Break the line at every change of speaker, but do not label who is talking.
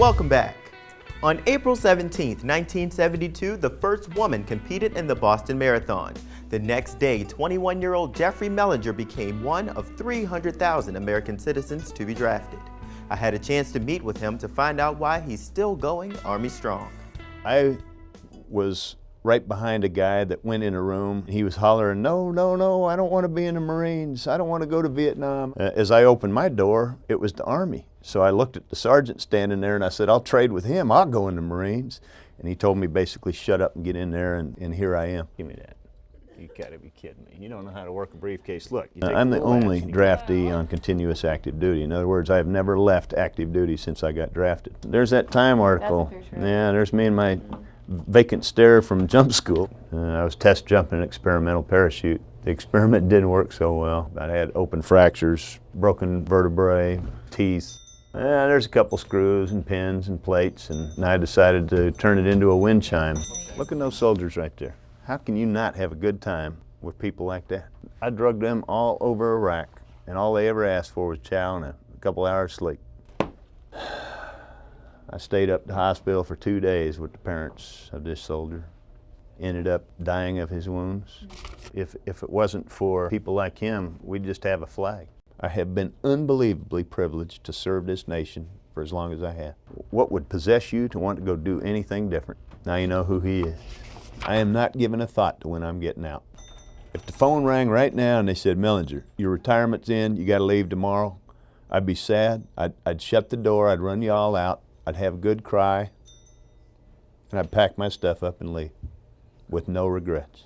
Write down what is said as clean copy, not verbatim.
Welcome back. On April 17, 1972, the first woman competed in the Boston Marathon. The next day, 21-year-old Jeffrey Mellinger became one of 300,000 American citizens to be drafted. I had a chance to meet with him to find out why he's still going Army strong.
I was right behind a guy that went in a room. He was hollering, "No, no, no, I don't want to be in the Marines. I don't want to go to Vietnam." As I opened my door, it was the Army. So I looked at the sergeant standing there and I said, "I'll trade with him. I'll go in the Marines." And he told me basically, "Shut up and get in there," and here I am. Give me that. You gotta be kidding me. You don't know how to work a briefcase. Look, I'm the only draftee on continuous active duty. In other words, I have never left active duty since I got drafted. There's that Time article. Yeah, there's me and my vacant stare from jump school. I was test jumping an experimental parachute. The experiment didn't work so well. I had open fractures, broken vertebrae, teeth. There's a couple screws and pins and plates, and I decided to turn it into a wind chime. Look at those soldiers right there. How can you not have a good time with people like that? I drugged them all over Iraq, and all they ever asked for was chow and a couple hours sleep. I stayed up at the hospital for 2 days with the parents of this soldier. Ended up dying of his wounds. If it wasn't for people like him, we'd just have a flag. I have been unbelievably privileged to serve this nation for as long as I have. What would possess you to want to go do anything different? Now you know who he is. I am not giving a thought to when I'm getting out. If the phone rang right now and they said, "Mellinger, your retirement's in, you gotta leave tomorrow," I'd be sad. I'd shut the door, I'd run you all out, I'd have a good cry, and I'd pack my stuff up and leave with no regrets.